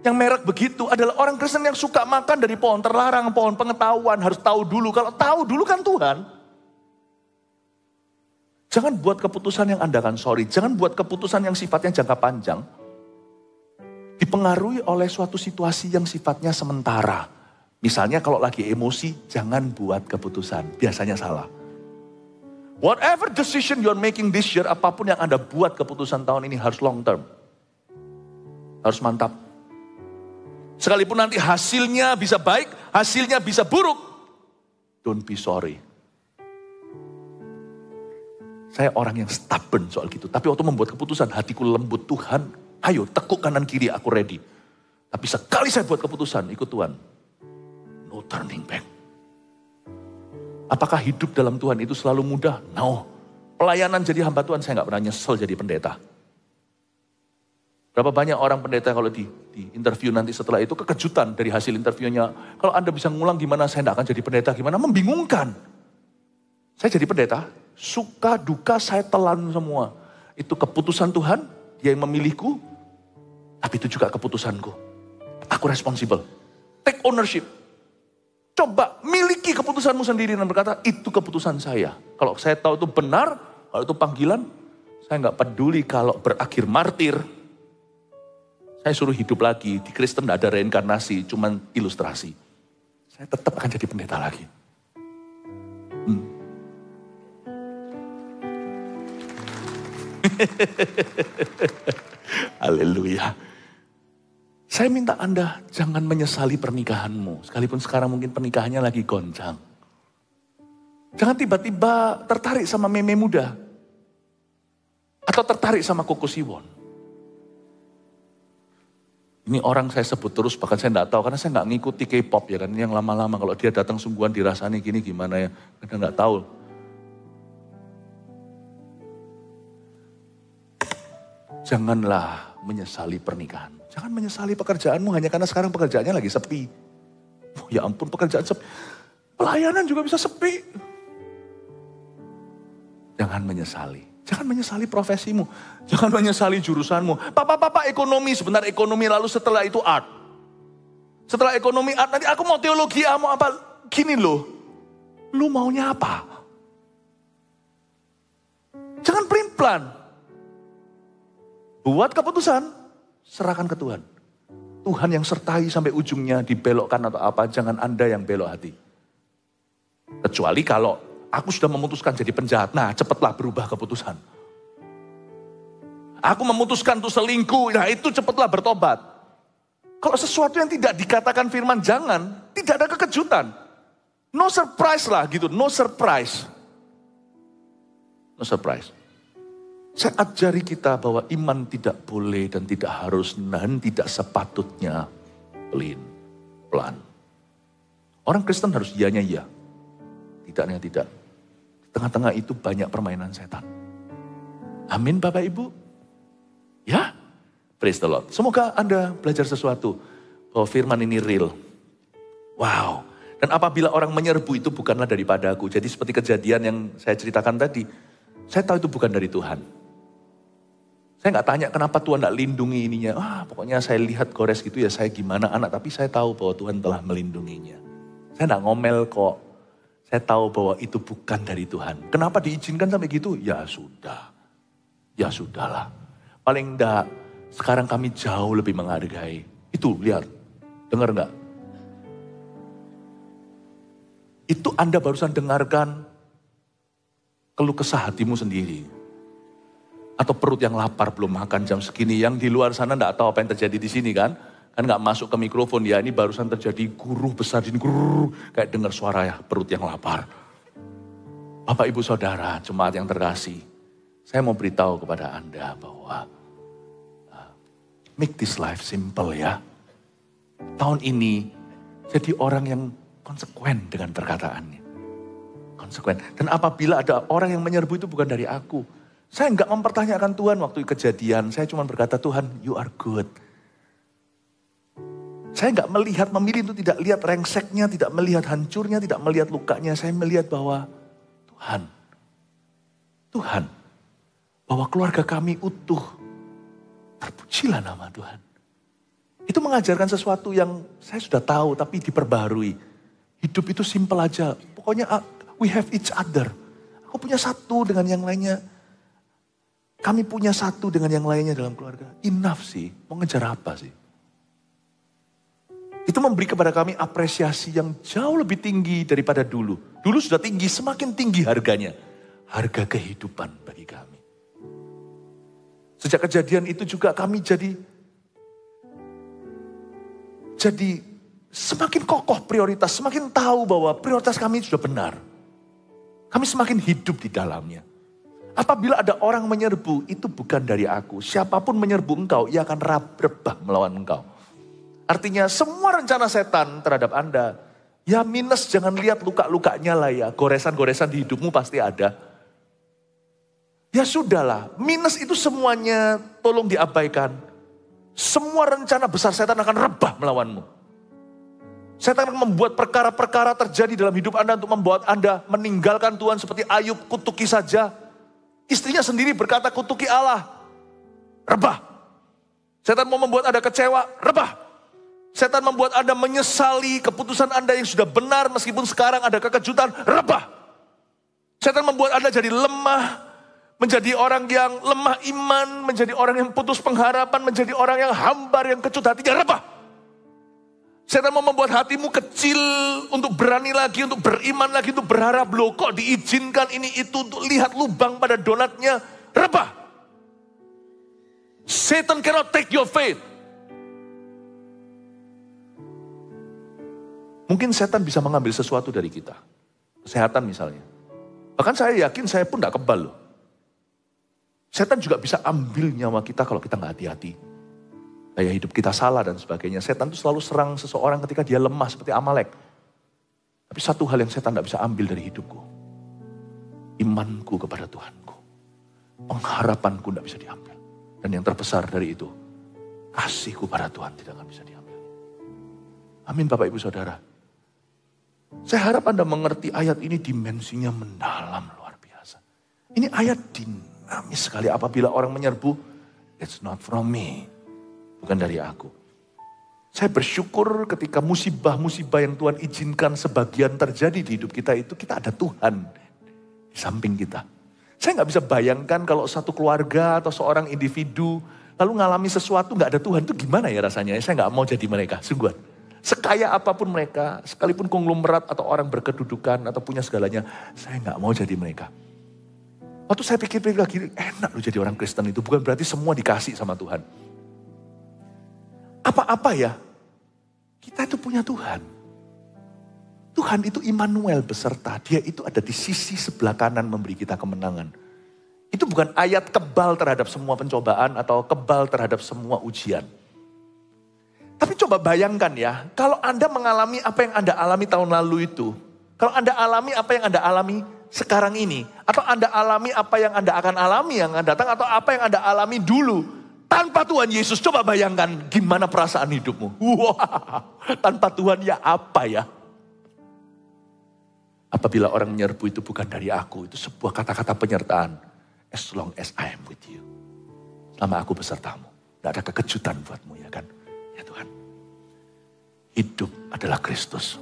yang merek begitu adalah orang Kristen yang suka makan dari pohon terlarang, pohon pengetahuan, harus tahu dulu. Kalau tahu dulu kan Tuhan. Jangan buat keputusan yang jangan buat keputusan yang sifatnya jangka panjang. Dipengaruhi oleh suatu situasi yang sifatnya sementara. Misalnya kalau lagi emosi, jangan buat keputusan. Biasanya salah. Whatever decision you're making this year, apapun yang Anda buat keputusan tahun ini harus long term. Harus mantap. Sekalipun nanti hasilnya bisa baik, hasilnya bisa buruk. Don't be sorry. Saya orang yang stubborn soal gitu. Tapi waktu membuat keputusan, hatiku lembut. Tuhan, ayo tekuk kanan kiri, aku ready. Tapi sekali saya buat keputusan, ikut Tuhan. No turning back. Apakah hidup dalam Tuhan itu selalu mudah? No. Pelayanan jadi hamba Tuhan, saya gak pernah nyesel jadi pendeta. Berapa banyak orang pendeta kalau di interview nanti setelah itu kekejutan dari hasil interviewnya. Kalau Anda bisa ngulang gimana saya gak akan jadi pendeta, gimana? Membingungkan. Saya jadi pendeta, suka duka saya telan semua. Itu keputusan Tuhan, Dia yang memilihku, tapi itu juga keputusanku. Aku responsible. Take ownership. Coba miliki keputusanmu sendiri dan berkata, itu keputusan saya. Kalau saya tahu itu benar, kalau itu panggilan, saya nggak peduli kalau berakhir martir. Saya suruh hidup lagi, di Kristen tidak ada reinkarnasi, cuman ilustrasi. Saya tetap akan jadi pendeta lagi. Haleluya. Saya minta Anda jangan menyesali pernikahanmu. Sekalipun sekarang mungkin pernikahannya lagi goncang. Jangan tiba-tiba tertarik sama meme muda. Atau tertarik sama Koko Siwon. Ini orang saya sebut terus, bahkan saya enggak tahu. Karena saya enggak ngikuti K-pop ya kan. Yang lama-lama kalau dia datang sungguhan dirasani gini gimana ya. Kadang enggak tahu. Janganlah menyesali pernikahan. Jangan menyesali pekerjaanmu hanya karena sekarang pekerjaannya lagi sepi. Oh, ya ampun pekerjaan sepi. Pelayanan juga bisa sepi. Jangan menyesali. Jangan menyesali profesimu. Jangan menyesali jurusanmu. Papa ekonomi, sebentar ekonomi lalu setelah itu art. Setelah ekonomi art nanti aku mau teologi, mau apa. Gini loh. Lu maunya apa? Jangan pelin-pelan. Buat keputusan, serahkan ke Tuhan. Tuhan yang sertai sampai ujungnya dibelokkan atau apa, jangan Anda yang belok hati. Kecuali kalau aku sudah memutuskan jadi penjahat, nah cepatlah berubah keputusan. Aku memutuskan untuk selingkuh, nah itu cepatlah bertobat. Kalau sesuatu yang tidak dikatakan firman, jangan, tidak ada kekejutan. No surprise lah gitu, no surprise. No surprise. Saya ajari kita bahwa iman tidak boleh dan tidak harus dan tidak sepatutnya pelin-pelan. Orang Kristen harus iyanya iya, tidaknya tidak. Di tengah-tengah itu banyak permainan setan. Amin Bapak Ibu. Ya, praise the Lord. Semoga Anda belajar sesuatu bahwa firman ini real. Wow. Dan apabila orang menyerbu itu bukanlah daripada aku. Jadi seperti kejadian yang saya ceritakan tadi, saya tahu itu bukan dari Tuhan. Saya nggak tanya kenapa Tuhan nggak lindungi ininya. Pokoknya saya lihat gores gitu ya saya gimana anak. Tapi saya tahu bahwa Tuhan telah melindunginya. Saya nggak ngomel kok. Saya tahu bahwa itu bukan dari Tuhan. Kenapa diizinkan sampai gitu? Ya sudah. Ya sudahlah. Paling enggak sekarang kami jauh lebih menghargai. Itu lihat. Dengar nggak? Itu Anda barusan dengarkan keluh kesah hatimu sendiri. Atau perut yang lapar belum makan jam segini. Yang di luar sana enggak tahu apa yang terjadi di sini kan. Kan enggak masuk ke mikrofon ya. Ini barusan terjadi guruh besar di sini. Guruh, kayak dengar suara ya perut yang lapar. Bapak Ibu Saudara, jemaat yang terkasih, saya mau beritahu kepada Anda bahwa make this life simple ya. Tahun ini jadi orang yang konsekuen dengan perkataannya. Konsekuen. Dan apabila ada orang yang menyerbu itu bukan dari aku. Saya enggak mempertanyakan Tuhan waktu kejadian. Saya cuma berkata, Tuhan, you are good. Saya enggak melihat, memilih itu tidak lihat rengseknya, tidak melihat hancurnya, tidak melihat lukanya. Saya melihat bahwa Tuhan, bahwa keluarga kami utuh. Terpujilah nama Tuhan. Itu mengajarkan sesuatu yang saya sudah tahu tapi diperbarui. Hidup itu simple aja. Pokoknya we have each other. Aku punya satu dengan yang lainnya. Kami punya satu dengan yang lainnya dalam keluarga. Enough sih. Mau ngejar apa sih? Itu memberi kepada kami apresiasi yang jauh lebih tinggi daripada dulu. Dulu sudah tinggi, semakin tinggi harganya. Harga kehidupan bagi kami. Sejak kejadian itu juga kami jadi semakin kokoh prioritas, semakin tahu bahwa prioritas kami sudah benar. Kami semakin hidup di dalamnya. Apabila ada orang menyerbu, itu bukan dari aku. Siapapun menyerbu engkau, ia akan rebah melawan engkau. Artinya semua rencana setan terhadap Anda, ya minus jangan lihat luka-lukanya lah ya. Goresan-goresan di hidupmu pasti ada. Ya sudahlah, minus itu semuanya tolong diabaikan. Semua rencana besar setan akan rebah melawanmu. Setan akan membuat perkara-perkara terjadi dalam hidup Anda untuk membuat Anda meninggalkan Tuhan seperti Ayub, kutuki saja. Istrinya sendiri berkata kutuki Allah, rebah. Setan mau membuat Anda kecewa, rebah. Setan membuat Anda menyesali keputusan Anda yang sudah benar meskipun sekarang ada kekejutan, rebah. Setan membuat Anda jadi lemah. Menjadi orang yang lemah iman, menjadi orang yang putus pengharapan, menjadi orang yang hambar, yang kecut hatinya, rebah. Setan mau membuat hatimu kecil untuk berani lagi, untuk beriman lagi, untuk berharap, loh kok diizinkan ini itu, untuk lihat lubang pada donatnya, rebah. Satan cannot take your faith. Mungkin setan bisa mengambil sesuatu dari kita. Kesehatan misalnya. Bahkan saya yakin saya pun tidak kebal loh. Setan juga bisa ambil nyawa kita kalau kita nggak hati-hati. Gaya hidup kita salah dan sebagainya. Setan itu selalu serang seseorang ketika dia lemah seperti Amalek. Tapi satu hal yang setan nggak bisa ambil dari hidupku. Imanku kepada Tuhanku. Pengharapanku nggak bisa diambil. Dan yang terbesar dari itu, kasihku pada Tuhan tidak akan bisa diambil. Amin Bapak Ibu Saudara. Saya harap Anda mengerti ayat ini dimensinya mendalam luar biasa. Ini ayat dinamis sekali. Apabila orang menyerbu, it's not from me. Bukan dari aku. Saya bersyukur ketika musibah-musibah yang Tuhan izinkan sebagian terjadi di hidup kita itu, kita ada Tuhan di samping kita. Saya nggak bisa bayangkan kalau satu keluarga atau seorang individu lalu ngalami sesuatu nggak ada Tuhan, itu gimana ya rasanya. Saya nggak mau jadi mereka, sungguh. Sekaya apapun mereka, sekalipun konglomerat atau orang berkedudukan atau punya segalanya, saya nggak mau jadi mereka. Waktu saya pikir-pikir lagi, enak loh jadi orang Kristen itu. Bukan berarti semua dikasih sama Tuhan. Apa-apa ya, kita itu punya Tuhan. Tuhan itu Immanuel beserta. Dia itu ada di sisi sebelah kanan memberi kita kemenangan. Itu bukan ayat kebal terhadap semua pencobaan atau kebal terhadap semua ujian. Tapi coba bayangkan ya, kalau Anda mengalami apa yang Anda alami tahun lalu itu. Kalau Anda alami apa yang Anda alami sekarang ini. Atau Anda alami apa yang Anda akan alami yang akan datang. Atau apa yang Anda alami dulu. Tanpa Tuhan Yesus, coba bayangkan gimana perasaan hidupmu. Wah, tanpa Tuhan ya apa ya? Apabila orang menyerbu itu bukan dari aku, itu sebuah kata-kata penyertaan. As long as I am with you. Selama aku besertamu. Tidak ada kekejutan buatmu ya kan? Ya Tuhan. Hidup adalah Kristus.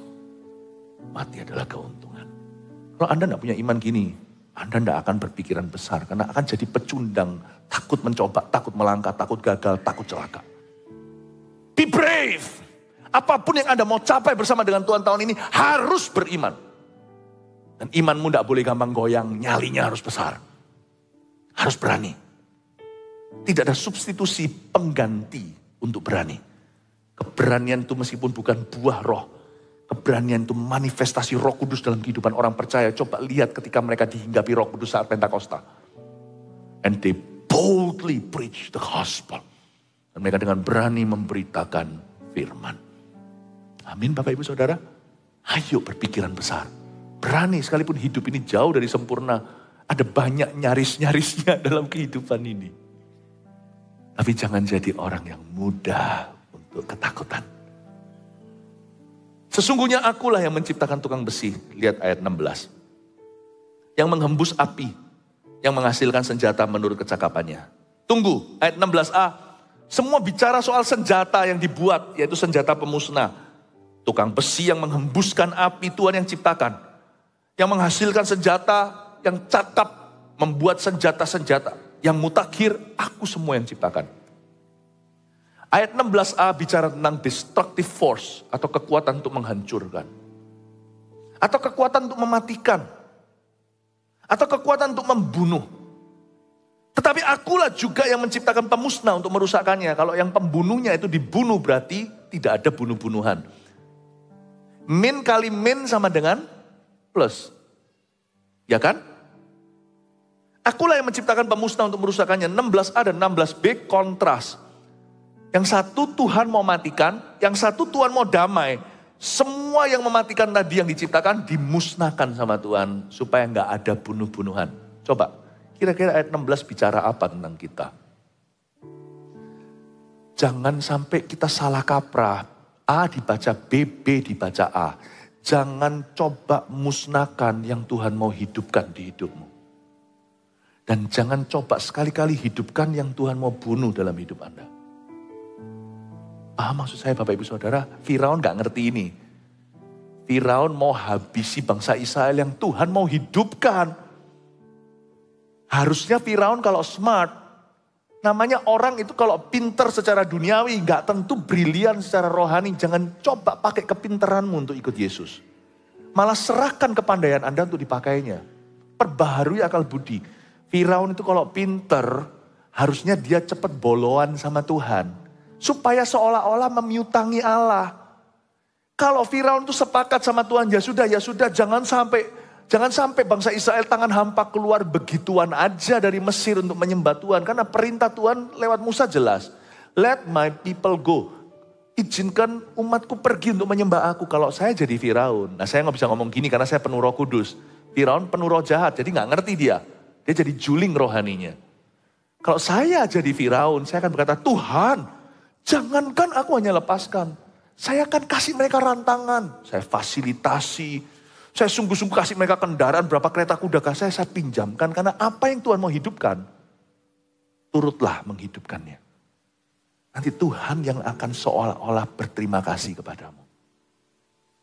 Mati adalah keuntungan. Kalau Anda tidak punya iman gini, Anda tidak akan berpikiran besar. Karena akan jadi pecundang. Takut mencoba, takut melangkah, takut gagal, takut celaka. Be brave. Apapun yang Anda mau capai bersama dengan Tuhan tahun ini harus beriman. Dan imanmu tidak boleh gampang goyang, nyalinya harus besar. Harus berani. Tidak ada substitusi pengganti untuk berani. Keberanian itu meskipun bukan buah roh. Keberanian itu manifestasi Roh Kudus dalam kehidupan orang percaya. Coba lihat ketika mereka dihinggapi Roh Kudus saat Pentakosta. And they boldly preach the gospel. Dan mereka dengan berani memberitakan firman. Amin Bapak Ibu Saudara. Ayo berpikiran besar. Berani sekalipun hidup ini jauh dari sempurna. Ada banyak nyaris-nyarisnya dalam kehidupan ini. Tapi jangan jadi orang yang mudah untuk ketakutan. Sesungguhnya akulah yang menciptakan tukang besi. Lihat ayat 16. Yang menghembus api. Yang menghasilkan senjata menurut kecakapannya. Tunggu, ayat 16a. Semua bicara soal senjata yang dibuat. Yaitu senjata pemusnah. Tukang besi yang menghembuskan api, Tuhan yang ciptakan. Yang menghasilkan senjata yang cakap. Membuat senjata-senjata. Yang mutakhir, aku semua yang ciptakan. Ayat 16a bicara tentang destructive force atau kekuatan untuk menghancurkan. Atau kekuatan untuk mematikan. Atau kekuatan untuk membunuh. Tetapi akulah juga yang menciptakan pemusnah untuk merusakkannya. Kalau yang pembunuhnya itu dibunuh berarti tidak ada bunuh-bunuhan. Min kali min sama dengan plus. Ya kan? Akulah yang menciptakan pemusnah untuk merusakkannya. 16a dan 16b kontras. Yang satu Tuhan mau matikan, yang satu Tuhan mau damai. Semua yang mematikan tadi yang diciptakan dimusnahkan sama Tuhan. Supaya nggak ada bunuh-bunuhan. Coba, kira-kira ayat 16 bicara apa tentang kita? Jangan sampai kita salah kaprah. A dibaca B, B dibaca A. Jangan coba musnahkan yang Tuhan mau hidupkan di hidupmu. Dan jangan coba sekali-kali hidupkan yang Tuhan mau bunuh dalam hidup Anda. Maksud saya Bapak Ibu Saudara, Firaun gak ngerti ini. Firaun mau habisi bangsa Israel yang Tuhan mau hidupkan. Harusnya Firaun kalau smart, namanya orang itu kalau pinter secara duniawi, gak tentu brilian secara rohani. Jangan coba pakai kepinteranmu untuk ikut Yesus. Malah serahkan kepandaian Anda untuk dipakainya. Perbaharui akal budi. Firaun itu kalau pinter, harusnya dia cepat boloan sama Tuhan. Supaya seolah-olah memiutangi Allah. Kalau Firaun itu sepakat sama Tuhan, ya sudah, jangan sampai bangsa Israel tangan hampa keluar begituan aja dari Mesir untuk menyembah Tuhan. Karena perintah Tuhan lewat Musa jelas. Let my people go. Izinkan umatku pergi untuk menyembah aku. Kalau saya jadi Firaun, nah saya nggak bisa ngomong gini karena saya penuh Roh Kudus. Firaun penuh roh jahat, jadi nggak ngerti dia. Dia jadi juling rohaninya. Kalau saya jadi Firaun, saya akan berkata, Tuhan, jangankan aku hanya lepaskan. Saya akan kasih mereka rantangan. Saya fasilitasi. Saya sungguh-sungguh kasih mereka kendaraan. Berapa kereta kuda saya pinjamkan. Karena apa yang Tuhan mau hidupkan, turutlah menghidupkannya. Nanti Tuhan yang akan seolah-olah berterima kasih kepadamu.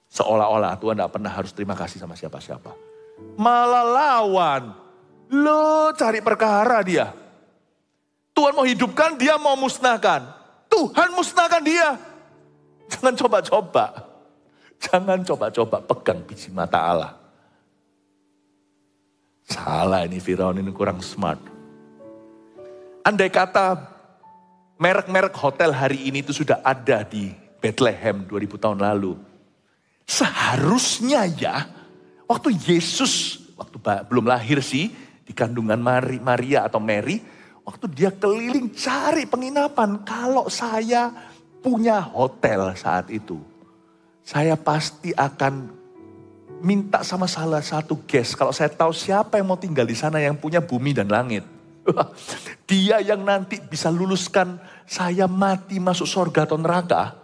Seolah-olah Tuhan tidak pernah harus terima kasih sama siapa-siapa. Malah lawan. Lo cari perkara dia. Tuhan mau hidupkan, dia mau musnahkan. Tuhan musnahkan dia. Jangan coba-coba. Jangan coba-coba pegang biji mata Allah. Salah ini Firaun ini kurang smart. Andai kata merek-merek hotel hari ini itu sudah ada di Bethlehem 2000 tahun lalu. Seharusnya ya, waktu Yesus, waktu belum lahir sih, di kandungan Maria atau Mary, waktu dia keliling cari penginapan, kalau saya punya hotel saat itu, saya pasti akan minta sama salah satu guest. Kalau saya tahu siapa yang mau tinggal di sana yang punya bumi dan langit. Dia yang nanti bisa luluskan saya mati masuk surga atau neraka.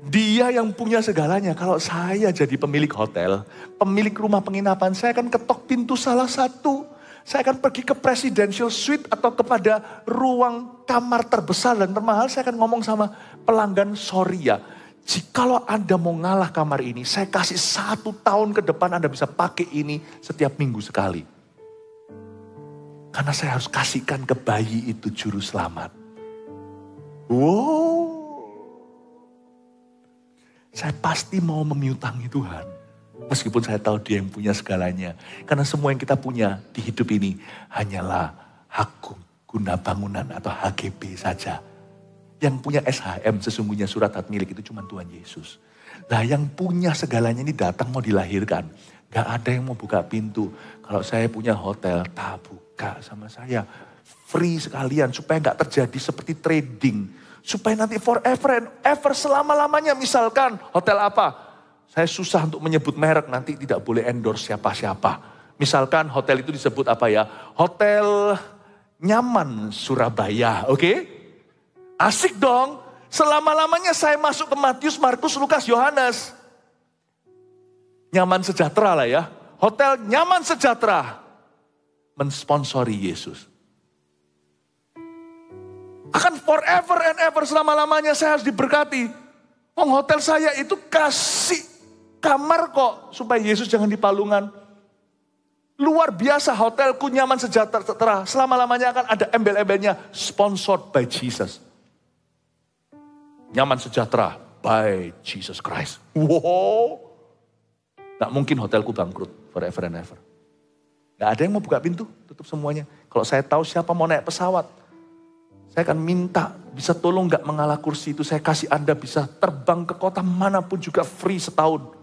Dia yang punya segalanya. Kalau saya jadi pemilik hotel, pemilik rumah penginapan, saya akan ketok pintu salah satu. Saya akan pergi ke presidential suite atau kepada ruang kamar terbesar dan termahal. Saya akan ngomong sama pelanggan, sorry ya. Jikalau Anda mau ngalah kamar ini, saya kasih 1 tahun ke depan Anda bisa pakai ini setiap minggu sekali. Karena saya harus kasihkan ke bayi itu juru selamat. Wow. Saya pasti mau memiutangi Tuhan. Meskipun saya tahu dia yang punya segalanya. Karena semua yang kita punya di hidup ini hanyalah hak guna bangunan atau HGB saja. Yang punya SHM sesungguhnya surat hak milik itu cuma Tuhan Yesus. Nah yang punya segalanya ini datang mau dilahirkan. Gak ada yang mau buka pintu. Kalau saya punya hotel, tak buka sama saya. Free sekalian supaya gak terjadi seperti trading. Supaya nanti forever and ever selama-lamanya. Misalkan hotel apa? Saya susah untuk menyebut merek, nanti tidak boleh endorse siapa-siapa. Misalkan hotel itu disebut apa ya? Hotel Nyaman Surabaya, oke? Asik dong. Selama-lamanya saya masuk ke Matius, Markus, Lukas, Yohanes. Nyaman Sejahtera lah ya. Hotel Nyaman Sejahtera mensponsori Yesus. Akan forever and ever selama-lamanya saya harus diberkati. Hotel saya itu kasih kamar kok supaya Yesus jangan dipalungan. Luar biasa hotelku Nyaman Sejahtera. Selama-lamanya akan ada embel-embelnya sponsored by Jesus. Nyaman Sejahtera by Jesus Christ. Wow. Gak mungkin hotelku bangkrut forever and ever. Gak ada yang mau buka pintu, tutup semuanya. Kalau saya tahu siapa mau naik pesawat, saya akan minta bisa tolong gak mengalah kursi itu. Saya kasih Anda bisa terbang ke kota manapun juga free setahun.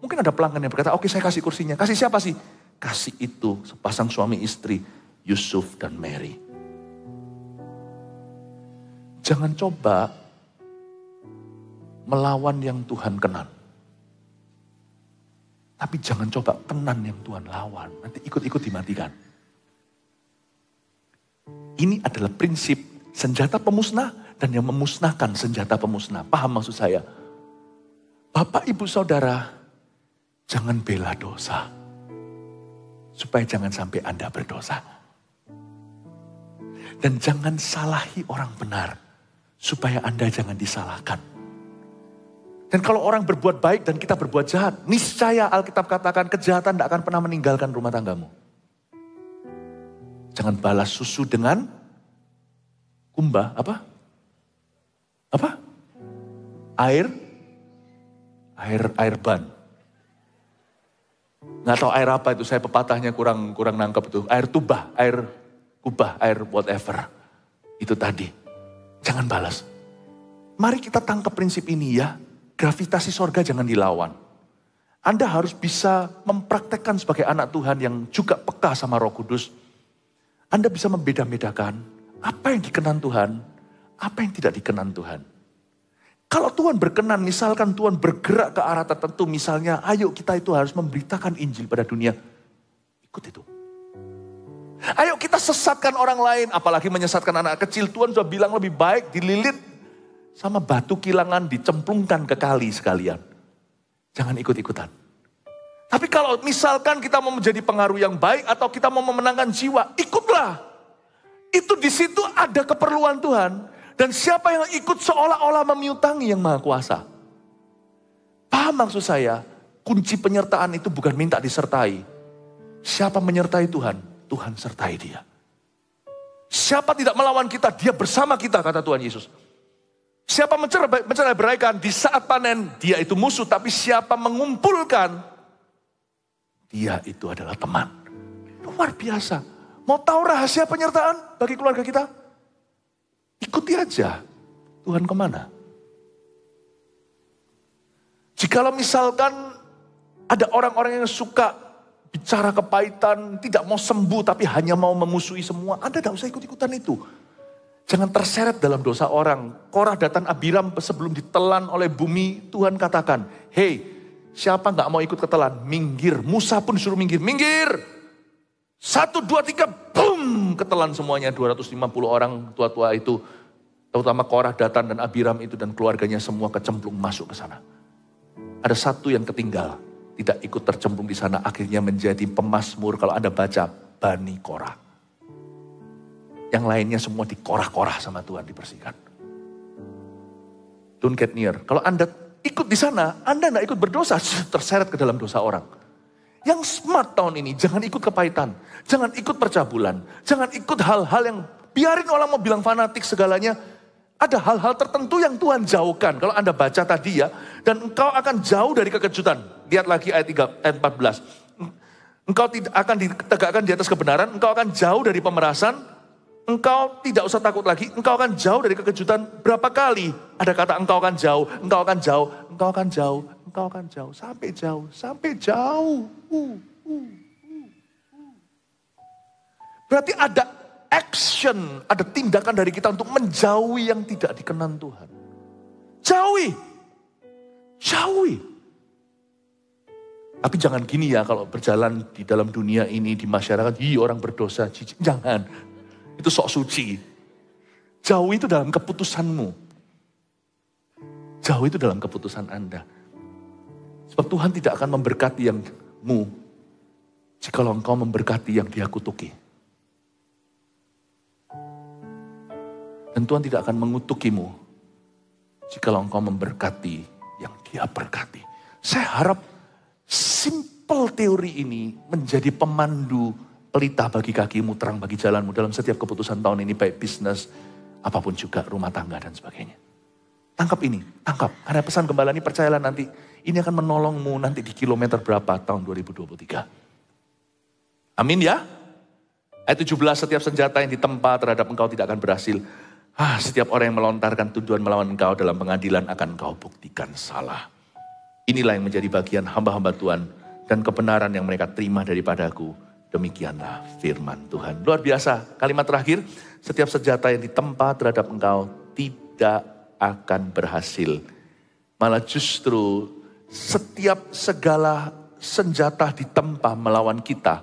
Mungkin ada pelanggan yang berkata, oke saya kasih kursinya. Kasih siapa sih? Kasih itu sepasang suami istri, Yusuf dan Mary. Jangan coba melawan yang Tuhan kenan. Tapi jangan coba kenan yang Tuhan lawan. Nanti ikut-ikut dimatikan. Ini adalah prinsip senjata pemusnah dan yang memusnahkan senjata pemusnah. Paham maksud saya? Bapak, Ibu, Saudara, jangan bela dosa. Supaya jangan sampai Anda berdosa. Dan jangan salahi orang benar. Supaya Anda jangan disalahkan. Dan kalau orang berbuat baik dan kita berbuat jahat, niscaya Alkitab katakan kejahatan tidak akan pernah meninggalkan rumah tanggamu. Jangan balas susu dengan kumbah, apa? Apa? Air ban. Nggak tahu air apa itu, saya pepatahnya kurang nangkep itu. Air tubah, air kubah, air whatever. Itu tadi. Jangan balas. Mari kita tangkap prinsip ini ya. Gravitasi sorga jangan dilawan. Anda harus bisa mempraktekkan sebagai anak Tuhan yang juga peka sama Roh Kudus. Anda bisa membeda-bedakan apa yang dikenan Tuhan, apa yang tidak dikenan Tuhan. Kalau Tuhan berkenan, misalkan Tuhan bergerak ke arah tertentu, misalnya ayo kita itu harus memberitakan Injil pada dunia. Ikut itu. Ayo kita sesatkan orang lain, apalagi menyesatkan anak kecil. Tuhan sudah bilang lebih baik dililit sama batu kilangan dicemplungkan ke kali sekalian. Jangan ikut-ikutan. Tapi kalau misalkan kita mau menjadi pengaruh yang baik atau kita mau memenangkan jiwa, ikutlah. Itu di situ ada keperluan Tuhan. Dan siapa yang ikut seolah-olah memiutangi yang Maha Kuasa. Paham maksud saya? Kunci penyertaan itu bukan minta disertai. Siapa menyertai Tuhan, Tuhan sertai dia. Siapa tidak melawan kita, dia bersama kita, kata Tuhan Yesus. Siapa mencerai beraikan di saat panen, dia itu musuh. Tapi siapa mengumpulkan, dia itu adalah teman. Luar biasa. Mau tahu rahasia penyertaan bagi keluarga kita? Ikuti aja. Tuhan kemana? Jikalau misalkan ada orang-orang yang suka bicara kepahitan, tidak mau sembuh tapi hanya mau memusuhi semua. Anda tidak usah ikut-ikutan itu. Jangan terseret dalam dosa orang. Korah, Datan, Abiram sebelum ditelan oleh bumi, Tuhan katakan, hey, siapa gak mau ikut ketelan? Minggir. Musa pun disuruh minggir. Minggir. 1, 2, 3, boom. Ketelan semuanya 250 orang tua-tua itu. Terutama Korah, Datan, dan Abiram itu dan keluarganya semua kecemplung masuk ke sana. Ada satu yang ketinggal. Tidak ikut tercemplung di sana. Akhirnya menjadi pemazmur. Kalau Anda baca, Bani Korah. Yang lainnya semua dikorah-korah sama Tuhan, dibersihkan. Don't get near. Kalau Anda ikut di sana, Anda gak ikut berdosa, terseret ke dalam dosa orang. Yang smart tahun ini, jangan ikut kepahitan. Jangan ikut percabulan. Jangan ikut hal-hal yang, biarin orang mau bilang fanatik segalanya. Ada hal-hal tertentu yang Tuhan jauhkan. Kalau Anda baca tadi ya, dan engkau akan jauh dari kekejutan. Lihat lagi ayat 14. Engkau tidak akan ditegakkan di atas kebenaran, engkau akan jauh dari pemerasan. Engkau tidak usah takut lagi, engkau akan jauh dari kekejutan. Berapa kali ada kata engkau akan jauh, engkau akan jauh, engkau akan jauh, engkau akan jauh. Sampai jauh, sampai jauh. Berarti ada action, ada tindakan dari kita untuk menjauhi yang tidak dikenan Tuhan. Jauhi. Tapi jangan gini ya kalau berjalan di dalam dunia ini, di masyarakat, orang berdosa, jijik. Jangan. Itu sok suci. Jauh itu dalam keputusanmu. Jauh itu dalam keputusan Anda. Sebab Tuhan tidak akan memberkati yangmu jikalau engkau memberkati yang Dia kutuki. Dan Tuhan tidak akan mengutukimu jikalau engkau memberkati yang Dia berkati. Saya harap simple teori ini menjadi pemandu pelita bagi kakimu, terang bagi jalanmu dalam setiap keputusan tahun ini, baik bisnis, apapun juga, rumah tangga dan sebagainya. Tangkap ini, tangkap. Karena pesan gembala ini, percayalah nanti, ini akan menolongmu nanti di kilometer berapa tahun 2023. Amin ya. Ayat 17, setiap senjata yang ditempa terhadap engkau tidak akan berhasil. Setiap orang yang melontarkan tuduhan melawan engkau dalam pengadilan akan engkau buktikan salah. Inilah yang menjadi bagian hamba-hamba Tuhan dan kebenaran yang mereka terima daripadaku. Demikianlah firman Tuhan. Luar biasa. Kalimat terakhir, setiap senjata yang ditempa terhadap engkau tidak akan berhasil. Malah justru setiap segala senjata ditempa melawan kita,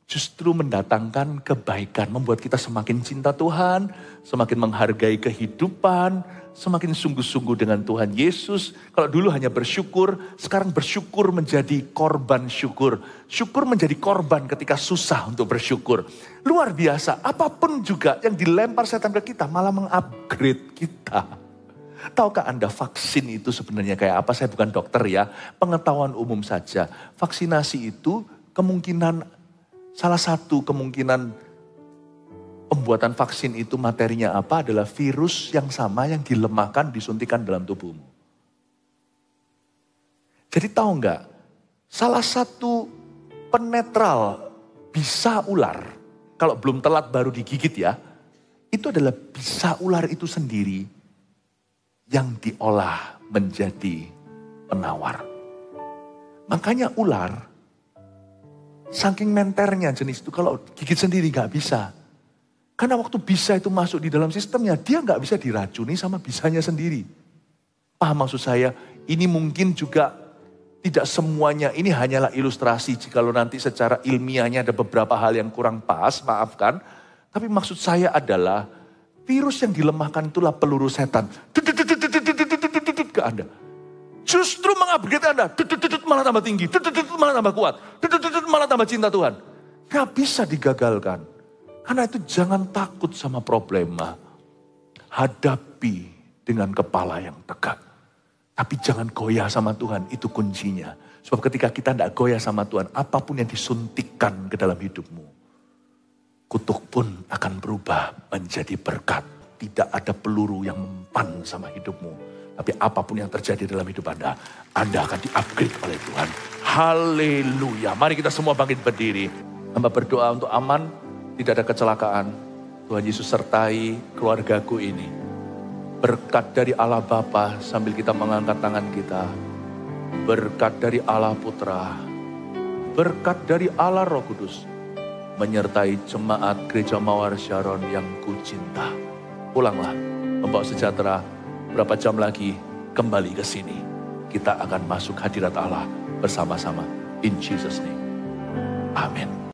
justru mendatangkan kebaikan. Membuat kita semakin cinta Tuhan, semakin menghargai kehidupan, semakin sungguh-sungguh dengan Tuhan Yesus. Kalau dulu hanya bersyukur, sekarang bersyukur menjadi korban syukur. Syukur menjadi korban ketika susah untuk bersyukur. Luar biasa, apapun juga yang dilempar setan ke kita malah mengupgrade kita. Tahukah Anda vaksin itu sebenarnya kayak apa? Saya bukan dokter ya, pengetahuan umum saja. Vaksinasi itu kemungkinan, salah satu kemungkinan pembuatan vaksin itu materinya apa adalah virus yang sama yang dilemahkan, disuntikan dalam tubuhmu. Jadi tahu nggak, salah satu penetral bisa ular, kalau belum telat baru digigit ya, itu adalah bisa ular itu sendiri yang diolah menjadi penawar. Makanya ular, saking menternya jenis itu, kalau gigit sendiri nggak bisa. Karena waktu bisa itu masuk di dalam sistemnya, dia nggak bisa diracuni sama bisanya sendiri. Paham maksud saya? Ini mungkin juga tidak semuanya, ini hanyalah ilustrasi. Jikalau nanti secara ilmiahnya ada beberapa hal yang kurang pas, maafkan. Tapi maksud saya adalah, virus yang dilemahkan itulah peluru setan. Ke Anda. Justru mengupgrade Anda. Malah tambah tinggi. Malah tambah kuat. Malah tambah cinta Tuhan. Gak bisa digagalkan. Karena itu jangan takut sama problema. Hadapi dengan kepala yang tegak. Tapi jangan goyah sama Tuhan. Itu kuncinya. Sebab ketika kita tidak goyah sama Tuhan, apapun yang disuntikkan ke dalam hidupmu, kutuk pun akan berubah menjadi berkat. Tidak ada peluru yang mempan sama hidupmu. Tapi apapun yang terjadi dalam hidup Anda akan di-upgrade oleh Tuhan. Haleluya. Mari kita semua bangkit berdiri. Hamba berdoa untuk aman, tidak ada kecelakaan. Tuhan Yesus sertai keluargaku ini. Berkat dari Allah Bapa sambil kita mengangkat tangan kita. Berkat dari Allah Putra. Berkat dari Allah Roh Kudus. Menyertai jemaat Gereja Mawar Sharon yang kucinta. Pulanglah, membawa sejahtera. Berapa jam lagi kembali ke sini. Kita akan masuk hadirat Allah bersama-sama. In Jesus name. Amin.